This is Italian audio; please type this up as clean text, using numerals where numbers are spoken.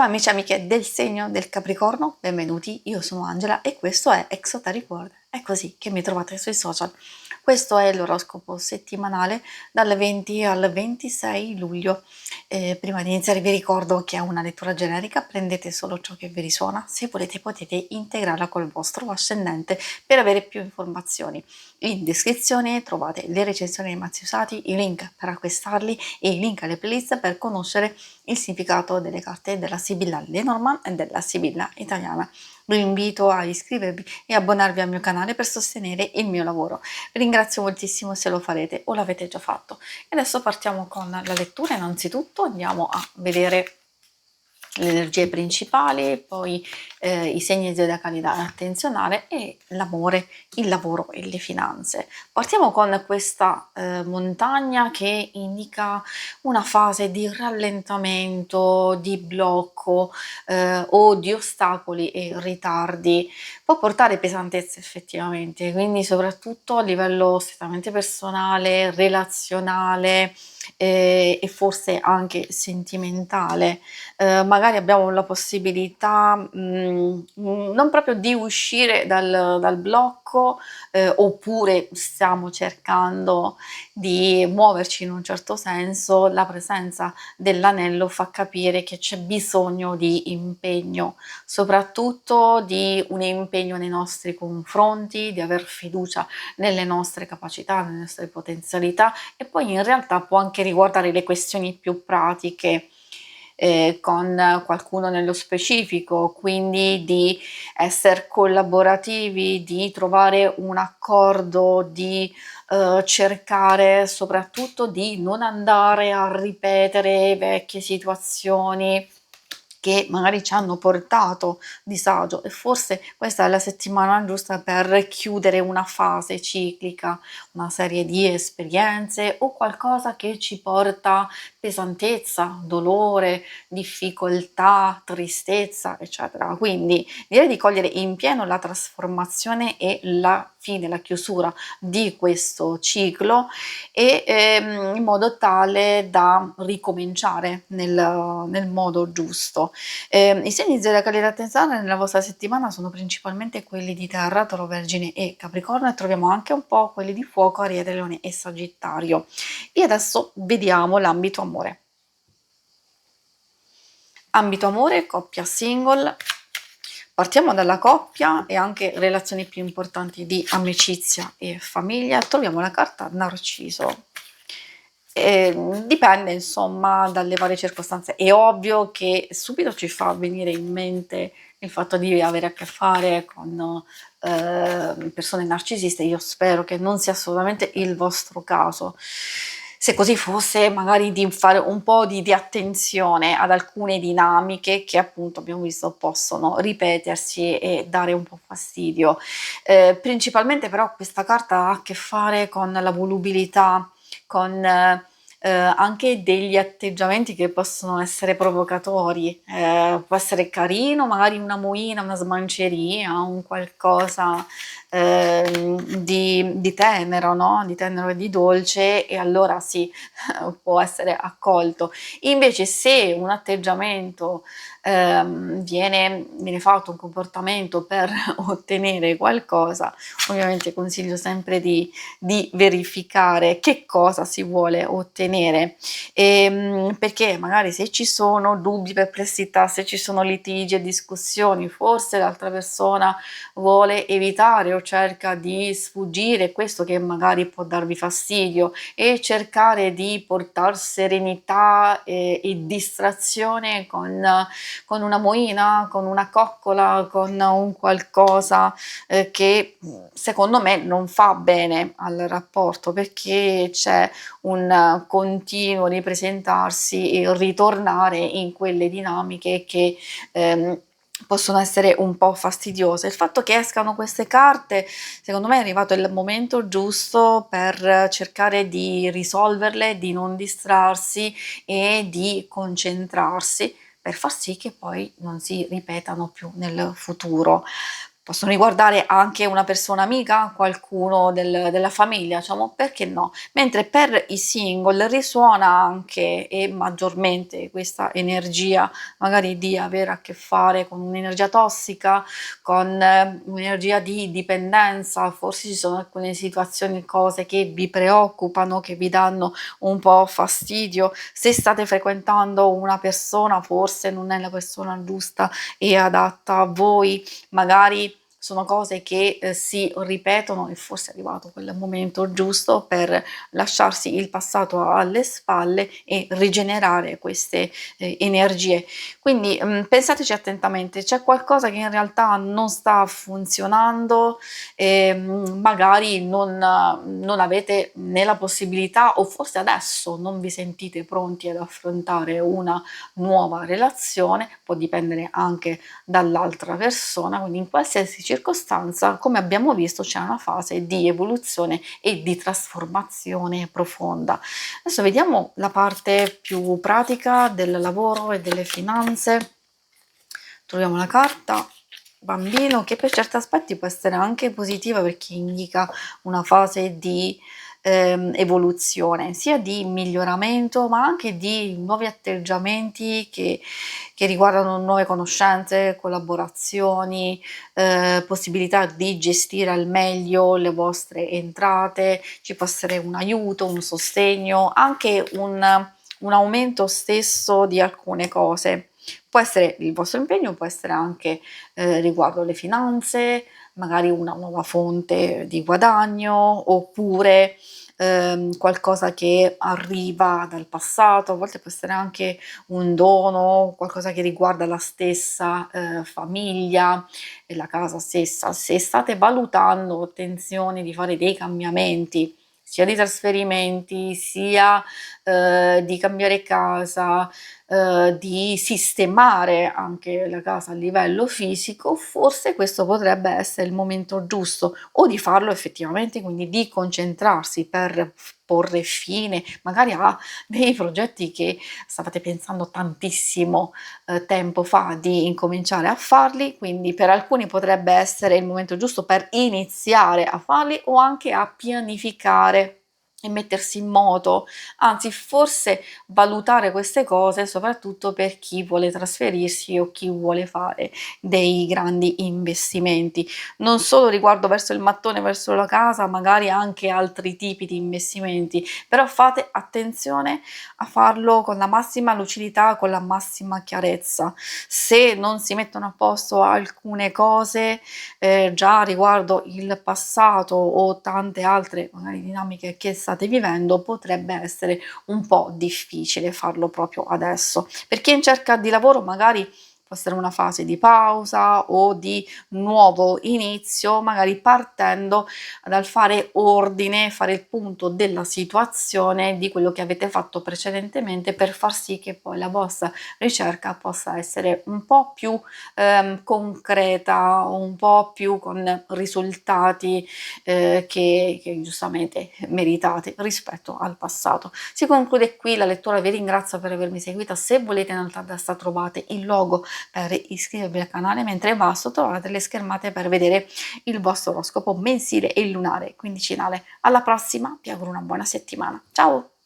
Ciao amici e amiche del segno del Capricorno, benvenuti, io sono Angela e questo è Exoteric World, è così che mi trovate sui social. Questo è l'oroscopo settimanale dal 20 al 26 luglio. Prima di iniziare vi ricordo che è una lettura generica, prendete solo ciò che vi risuona, se volete potete integrarla col vostro ascendente per avere più informazioni. In descrizione trovate le recensioni dei mazzi usati, i link per acquistarli e i link alle playlist per conoscere il significato delle carte della Sibilla Lenormand e della Sibilla italiana. Vi invito a iscrivervi e abbonarvi al mio canale per sostenere il mio lavoro. Vi ringrazio moltissimo se lo farete o l'avete già fatto. E adesso partiamo con la lettura. Innanzitutto andiamo a vedere le energie principali, poi i segni zodiacali da attenzionare e l'amore, il lavoro e le finanze. Partiamo con questa montagna che indica una fase di rallentamento, di blocco o di ostacoli e ritardi. Può portare pesantezza effettivamente, quindi soprattutto a livello strettamente personale, relazionale e forse anche sentimentale. Magari abbiamo la possibilità non proprio di uscire dal blocco, oppure stiamo cercando di muoverci in un certo senso. La presenza dell'anello fa capire che c'è bisogno di impegno, soprattutto di un impegno nei nostri confronti, di aver fiducia nelle nostre capacità, nelle nostre potenzialità, e poi in realtà può anche riguardare le questioni più pratiche con qualcuno nello specifico, quindi di essere collaborativi, di trovare un accordo, di cercare soprattutto di non andare a ripetere vecchie situazioni che magari ci hanno portato disagio, e forse questa è la settimana giusta per chiudere una fase ciclica, una serie di esperienze o qualcosa che ci porta pesantezza, dolore, difficoltà, tristezza, eccetera. Quindi direi di cogliere in pieno la trasformazione e la fine, la chiusura di questo ciclo, e in modo tale da ricominciare nel modo giusto. I segni zodiacali da attenzionare nella vostra settimana sono principalmente quelli di Terra, Toro, Vergine e Capricorno, e troviamo anche un po' quelli di Fuoco, Ariete, Leone e Sagittario. E adesso vediamo l'ambito amore. Ambito amore, coppia single. Partiamo dalla coppia e anche relazioni più importanti di amicizia e famiglia. Troviamo la carta Narciso. Dipende insomma dalle varie circostanze. È ovvio che subito ci fa venire in mente il fatto di avere a che fare con persone narcisiste. Io spero che non sia assolutamente il vostro caso. Se così fosse, magari di fare un po' di attenzione ad alcune dinamiche che appunto abbiamo visto possono ripetersi e dare un po' fastidio. Principalmente però questa carta ha a che fare con la volubilità, con anche degli atteggiamenti che possono essere provocatori. Può essere carino, magari una moina, una smanceria, un qualcosa di tenero, no? Di tenero e di dolce, e allora sì, può essere accolto. Invece se un atteggiamento viene fatto, un comportamento per ottenere qualcosa, ovviamente consiglio sempre di verificare che cosa si vuole ottenere, perché magari se ci sono dubbi, perplessità, se ci sono litigi e discussioni, forse l'altra persona vuole evitare o cerca di sfuggire questo che magari può darvi fastidio, e cercare di portar serenità e distrazione con una moina, con una coccola, con un qualcosa che secondo me non fa bene al rapporto, perché c'è un continuo ripresentarsi e ritornare in quelle dinamiche che possono essere un po' fastidiose. Il fatto che escano queste carte, secondo me è arrivato il momento giusto per cercare di risolverle, di non distrarsi e di concentrarsi per far sì che poi non si ripetano più nel futuro. possono riguardare anche una persona amica, qualcuno della famiglia, diciamo, perché no? Mentre per i single risuona anche e maggiormente questa energia magari di avere a che fare con un'energia tossica, con un'energia di dipendenza, forse ci sono alcune situazioni, cose che vi preoccupano, che vi danno un po' fastidio. Se state frequentando una persona, forse non è la persona giusta e adatta a voi, magari sono cose che si ripetono e forse è arrivato quel momento giusto per lasciarsi il passato alle spalle e rigenerare queste energie. Quindi pensateci attentamente, c'è qualcosa che in realtà non sta funzionando e magari non avete né la possibilità o forse adesso non vi sentite pronti ad affrontare una nuova relazione, può dipendere anche dall'altra persona, quindi in qualsiasi circostanza, come abbiamo visto, c'è una fase di evoluzione e di trasformazione profonda. Adesso vediamo la parte più pratica del lavoro e delle finanze. Troviamo la carta bambino, che per certi aspetti può essere anche positiva perché indica una fase di evoluzione, sia di miglioramento ma anche di nuovi atteggiamenti che riguardano nuove conoscenze, collaborazioni, possibilità di gestire al meglio le vostre entrate, ci può essere un aiuto, un sostegno, anche un aumento stesso di alcune cose. Può essere il vostro impegno, può essere anche riguardo le finanze, magari una nuova fonte di guadagno, oppure qualcosa che arriva dal passato, a volte può essere anche un dono, qualcosa che riguarda la stessa famiglia e la casa stessa. Se state valutando attenzione di fare dei cambiamenti, sia di trasferimenti, sia di cambiare casa, di sistemare anche la casa a livello fisico, forse questo potrebbe essere il momento giusto o di farlo effettivamente, quindi di concentrarsi per porre fine magari a dei progetti che stavate pensando tantissimo tempo fa di incominciare a farli, quindi per alcuni potrebbe essere il momento giusto per iniziare a farli o anche a pianificare e mettersi in moto, anzi forse valutare queste cose soprattutto per chi vuole trasferirsi o chi vuole fare dei grandi investimenti, non solo riguardo verso il mattone, verso la casa, magari anche altri tipi di investimenti, però fate attenzione a farlo con la massima lucidità, con la massima chiarezza. Se non si mettono a posto alcune cose già riguardo il passato o tante altre magari dinamiche che state vivendo, potrebbe essere un po' difficile farlo proprio adesso. Per chi è in cerca di lavoro magari può essere una fase di pausa o di nuovo inizio, magari partendo dal fare ordine, fare il punto della situazione di quello che avete fatto precedentemente per far sì che poi la vostra ricerca possa essere un po' più concreta, un po' più con risultati che giustamente meritate rispetto al passato. Si conclude qui la lettura, vi ringrazio per avermi seguita. Se volete in alto a destra trovate il logo per iscrivervi al canale, mentre in basso trovate le schermate per vedere il vostro oroscopo mensile e lunare quindicinale. Alla prossima, vi auguro una buona settimana. Ciao!